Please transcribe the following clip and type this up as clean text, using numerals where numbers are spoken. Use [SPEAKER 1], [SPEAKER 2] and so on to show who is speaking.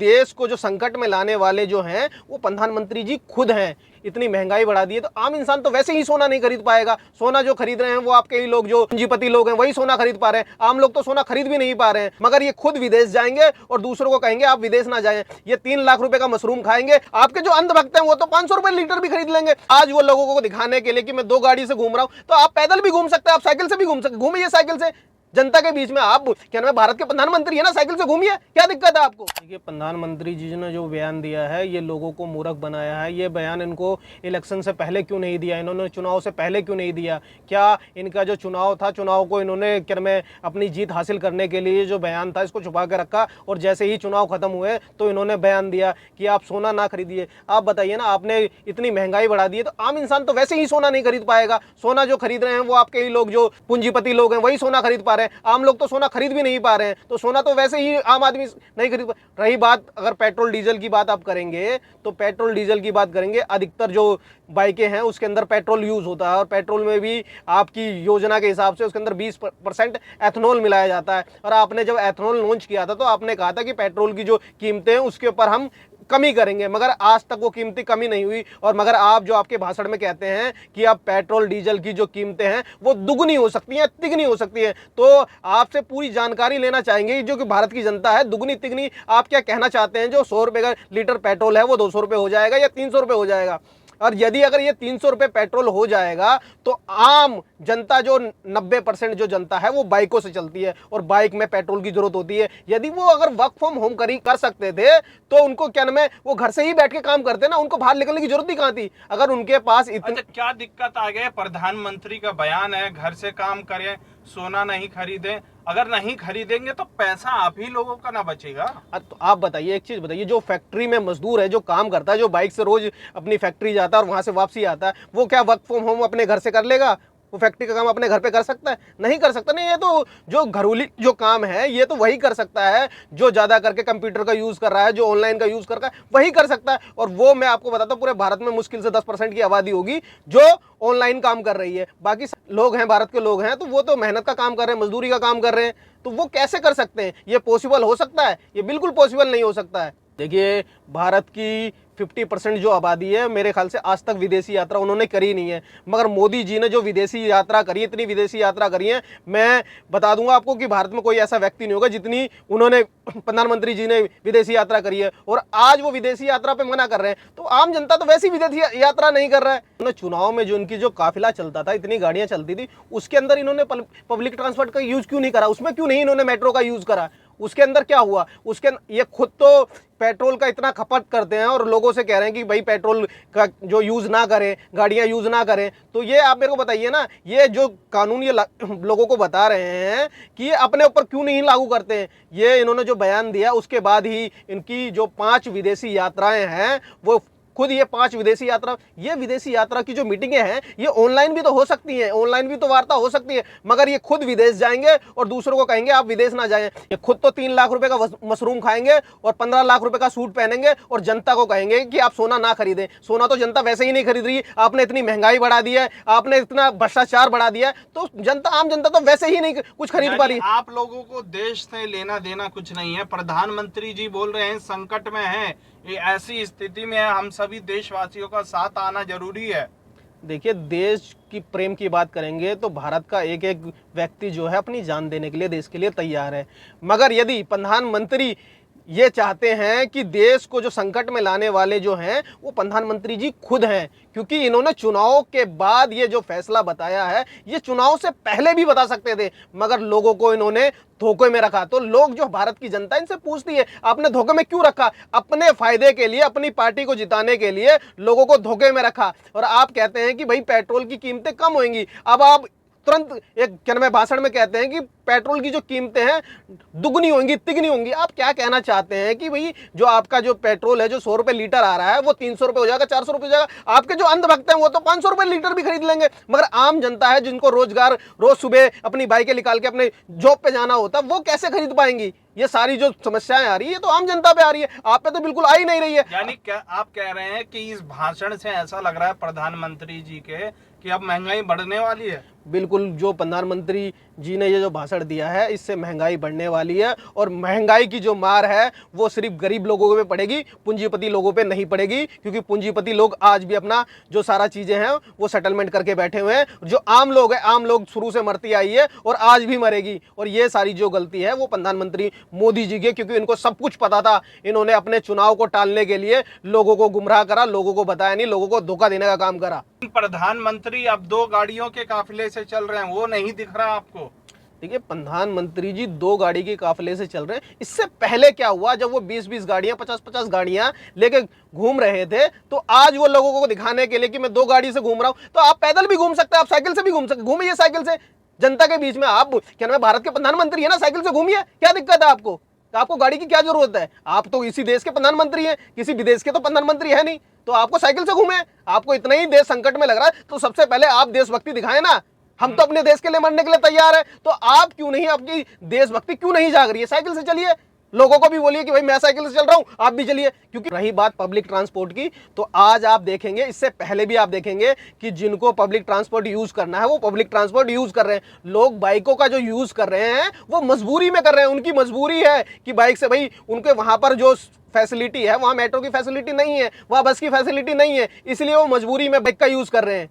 [SPEAKER 1] देश को जो संकट में लाने वाले जो हैं वो प्रधानमंत्री जी खुद हैं। इतनी महंगाई बढ़ा दी है तो आम इंसान तो वैसे ही सोना नहीं खरीद पाएगा। सोना जो खरीद रहे हैं वो आपके ही लोग जो पूंजीपति लोग हैं वही सोना खरीद पा रहे हैं, आम लोग तो सोना खरीद भी नहीं पा रहे हैं। मगर ये खुद विदेश जाएंगे और दूसरों को कहेंगे आप विदेश ना जाएं। ये 3 लाख रुपए का मशरूम खाएंगे, आपके जो अंधभक्त हैं वो तो 500 रुपए लीटर भी खरीद लेंगे। आज वो लोगों को दिखाने के लिए कि मैं 2 गाड़ी से घूम रहा हूं, तो आप पैदल भी घूम सकते हैं, आप साइकिल से भी घूम सकते, घूमिए साइकिल से जनता के बीच में। आप क्या नाम, भारत के प्रधानमंत्री है ना, साइकिल से घूमिए, क्या दिक्कत है आपको? देखिए प्रधानमंत्री जी ने जो बयान दिया है ये लोगों को मूर्ख बनाया है। ये बयान इनको इलेक्शन से पहले क्यों नहीं दिया, इन्होंने चुनाव से पहले क्यों नहीं दिया? क्या इनका जो चुनाव था, चुनाव को इन्होंने क्या में अपनी जीत हासिल करने के लिए जो बयान था इसको छुपा के रखा और जैसे ही चुनाव खत्म हुए तो इन्होंने बयान दिया कि आप सोना ना खरीदिए। आप बताइए ना, आपने इतनी महंगाई बढ़ा दी है तो आम इंसान तो वैसे ही सोना नहीं खरीद पाएगा। सोना जो खरीद रहे हैं वो आपके ही लोग जो पूंजीपति लोग हैं वही सोना खरीद पा रहे हैं, आम लोग तो सोना खरीद भी नहीं पा रहे हैं। तो सोना तो वैसे ही आम आदमी नहीं खरीद। रही बात अगर पेट्रोल डीजल की बात आप करेंगे तो पेट्रोल डीजल की बात करेंगे, अधिकतर जो बाइकें हैं उसके अंदर पेट्रोल यूज होता है और पेट्रोल में भी आपकी योजना के हिसाब से उसके अंदर 20% एथनॉल मिलाया जाता है। और आपने जब एथनॉल लॉन्च किया था तो आपने कहा था कि पेट्रोल की जो कीमतें हैं उसके ऊपर हम कमी करेंगे, मगर आज तक वो कीमतें कमी नहीं हुई। और मगर आप जो आपके भाषण में कहते हैं कि अब पेट्रोल डीजल की जो कीमतें हैं वो दुगनी हो सकती हैं, तिगनी हो सकती है, तो आपसे पूरी जानकारी लेना चाहेंगे जो कि भारत की जनता है। दुगनी तिगनी आप क्या कहना चाहते हैं? जो 100 रुपए का लीटर पेट्रोल है वो 200 रुपए हो जाएगा या 300 रुपए हो जाएगा? और यदि अगर ये 300 रुपए पेट्रोल हो जाएगा तो आम जनता जो 90% जो जनता है वो बाइकों से चलती है और बाइक में पेट्रोल की जरूरत होती है। यदि वो अगर वर्क फ्रॉम होम कर सकते थे तो उनको क्या नाम है, वो घर से ही बैठ के काम करते ना, उनको बाहर निकलने की जरूरत ही कहां थी अगर उनके पास इतने।
[SPEAKER 2] अच्छा, क्या दिक्कत आ गई? प्रधानमंत्री का बयान है घर से काम करें, सोना नहीं खरीदें। अगर नहीं खरीदेंगे तो पैसा आप ही लोगों का ना बचेगा।
[SPEAKER 1] तो आप बताइए, एक चीज बताइए, जो फैक्ट्री में मजदूर है जो काम करता है, जो बाइक से रोज अपनी फैक्ट्री जाता है और वहां से वापसी आता है, वो क्या वर्क फ्रॉम होम अपने घर से कर लेगा? वो फैक्ट्री का काम अपने घर पे कर सकता है? नहीं कर सकता। नहीं, ये तो जो घरेलू जो काम है ये तो वही कर सकता है जो ज्यादा करके कंप्यूटर का यूज कर रहा है, जो ऑनलाइन का यूज कर रहा है वही कर सकता है। और वो मैं आपको बताता हूँ पूरे भारत में मुश्किल से 10% की आबादी होगी जो ऑनलाइन काम कर रही है। बाकी लोग हैं, भारत के लोग हैं तो वो तो मेहनत का काम कर रहे हैं, मजदूरी का काम कर रहे हैं। तो वो कैसे कर सकते हैं? ये पॉसिबल हो सकता है? ये बिल्कुल पॉसिबल नहीं हो सकता है। देखिए भारत की 50% जो आबादी है मेरे ख्याल से आज तक विदेशी यात्रा उन्होंने करी नहीं है, मगर मोदी जी ने जो विदेशी यात्रा करी, इतनी विदेशी यात्रा करी है, मैं बता दूंगा आपको कि भारत में कोई ऐसा व्यक्ति नहीं होगा जितनी उन्होंने प्रधानमंत्री जी ने विदेशी यात्रा करी है। और आज वो विदेशी यात्रा पे मना कर रहे हैं तो आम जनता तो वैसी विदेशी यात्रा नहीं कर रहा है। उन्होंने चुनाव में जो उनकी जो काफिला चलता था, इतनी गाड़ियां चलती थी, उसके अंदर इन्होंने पब्लिक ट्रांसपोर्ट का यूज क्यों नहीं करा? उसमें क्यों नहीं इन्होंने मेट्रो का यूज करा? उसके अंदर क्या हुआ? उसके ये खुद तो पेट्रोल का इतना खपत करते हैं और लोगों से कह रहे हैं कि भाई पेट्रोल का जो यूज ना करें, गाड़ियां यूज ना करें। तो ये आप मेरे को बताइए ना, ये जो कानून ये लोगों को बता रहे हैं कि ये अपने ऊपर क्यों नहीं लागू करते हैं? ये इन्होंने जो बयान दिया उसके बाद ही इनकी जो 5 विदेशी यात्राएं हैं वो खुद ये 5 विदेशी यात्रा, ये विदेशी यात्रा की जो मीटिंगें हैं ये ऑनलाइन भी तो हो सकती हैं, ऑनलाइन भी तो वार्ता हो सकती है, मगर ये खुद विदेश जाएंगे और दूसरों को कहेंगे आप विदेश ना जाएं। ये खुद तो 3 लाख रुपए का मशरूम खाएंगे और 15 लाख रुपए का सूट पहनेंगे और जनता को कहेंगे कि आप सोना ना खरीदें। सोना तो जनता वैसे ही नहीं खरीद रही, आपने इतनी महंगाई बढ़ा दी है, आपने इतना भ्रष्टाचार बढ़ा दिया है, तो जनता, आम जनता तो वैसे ही नहीं कुछ खरीद पा रही।
[SPEAKER 2] आप लोगों को देश से लेना देना कुछ नहीं है। प्रधानमंत्री जी बोल रहे हैं संकट में है, ये ऐसी स्थिति में हम सभी देशवासियों का साथ आना जरूरी है।
[SPEAKER 1] देखिए देश की प्रेम की बात करेंगे तो भारत का एक एक व्यक्ति जो है अपनी जान देने के लिए देश के लिए तैयार है, मगर यदि प्रधानमंत्री ये चाहते हैं कि देश को जो संकट में लाने वाले जो हैं वो प्रधानमंत्री जी खुद हैं, क्योंकि इन्होंने चुनाव के बाद ये जो फैसला बताया है ये चुनाव से पहले भी बता सकते थे, मगर लोगों को इन्होंने धोखे में रखा। तो लोग जो भारत की जनता इनसे पूछती है आपने धोखे में क्यों रखा? अपने फायदे के लिए, अपनी पार्टी को जिताने के लिए लोगों को धोखे में रखा। और आप कहते हैं कि भाई पेट्रोल की कीमतें कम होंगी, अब आप तुरंत एक क्या नाम है भाषण में कहते हैं कि पेट्रोल की जो कीमतें हैं दुगनी होंगी, तिगनी होंगी। आप क्या कहना चाहते हैं कि भाई जो आपका जो पेट्रोल है जो 100 रुपए लीटर आ रहा है वो 300 रुपए हो जाएगा, 400 रुपए हो जाएगा? आपके जो अंधभक्त हैं वो तो 500 रुपए लीटर भी खरीद लेंगे, मगर आम जनता है जिनको रोजगार रोज सुबह अपनी बाइकें निकाल के अपने जॉब पे जाना होता है वो कैसे खरीद पाएंगी? ये सारी जो समस्याएं आ रही है तो आम जनता पे आ रही है, आप पे तो बिल्कुल आ ही नहीं रही है।
[SPEAKER 2] यानी क्या आप कह रहे हैं कि इस भाषण से ऐसा लग रहा है प्रधानमंत्री जी के कि अब महंगाई बढ़ने वाली है?
[SPEAKER 1] बिल्कुल जो प्रधानमंत्री जी ने ये जो भाषण दिया है, इससे महंगाई बढ़ने वाली है और महंगाई की जो मार है वो सिर्फ गरीब लोगों पे पड़ेगी, पूंजीपति लोगों पे नहीं पड़ेगी, क्योंकि पूंजीपति लोग आज भी अपना जो सारा चीजें हैं वो सेटलमेंट करके बैठे हुए हैं। जो आम लोग है, आम लोग शुरू से मरती आई है और आज भी मरेगी। और ये सारी जो गलती है वो प्रधानमंत्री मोदी जी की, क्योंकि इनको सब कुछ पता था। इन्होंने अपने चुनाव को टालने के लिए लोगों को गुमराह करा, लोगों को बताया नहीं, लोगों को धोखा देने का काम करा।
[SPEAKER 2] प्रधानमंत्री अब 2 गाड़ियों के काफिले से चल रहे हैं, वो नहीं दिख रहा आपको?
[SPEAKER 1] देखिए, प्रधानमंत्री जी 2 गाड़ी के काफिले से चल रहे हैं। इससे पहले क्या हुआ, जब वो 20-20 गाड़ियां, 50-50 गाड़ियां लेके घूम रहे थे, तो आज वो लोगों को दिखाने के लिए कि मैं 2 गाड़ी से घूम रहा हूं, तो आप पैदल भी घूम सकते हैं, आप साइकिल से भी घूम सकते, घूमिए साइकिल से जनता के बीच में। आप क्या नाम है, भारत के प्रधानमंत्री है ना, साइकिल से घूमिए, क्या दिक्कत है आपको? तो आपको गाड़ी की क्या जरूरत है? आप तो इसी देश के प्रधानमंत्री हैं, किसी विदेश के तो प्रधानमंत्री है नहीं, तो आपको साइकिल से घूमे। आपको इतना ही देश संकट में लग रहा है तो सबसे पहले आप देशभक्ति दिखाएं ना। हम तो अपने देश के लिए मरने के लिए तैयार है, तो आप क्यों नहीं, आपकी देशभक्ति क्यों नहीं जाग रही है? साइकिल से चलिए, लोगों को भी बोलिए कि भाई मैं साइकिल से चल रहा हूं, आप भी चलिए। क्योंकि रही बात पब्लिक ट्रांसपोर्ट की, तो आज आप देखेंगे, इससे पहले भी आप देखेंगे कि जिनको पब्लिक ट्रांसपोर्ट यूज करना है वो पब्लिक ट्रांसपोर्ट यूज कर रहे हैं। लोग बाइकों का जो यूज कर रहे हैं वो मजबूरी में कर रहे हैं, उनकी मजबूरी है कि बाइक से, भाई उनके वहां पर जो फैसिलिटी है, वहां मेट्रो की फैसिलिटी नहीं है, वहां बस की फैसिलिटी नहीं है, इसलिए वो मजबूरी में बाइक का यूज कर रहे हैं।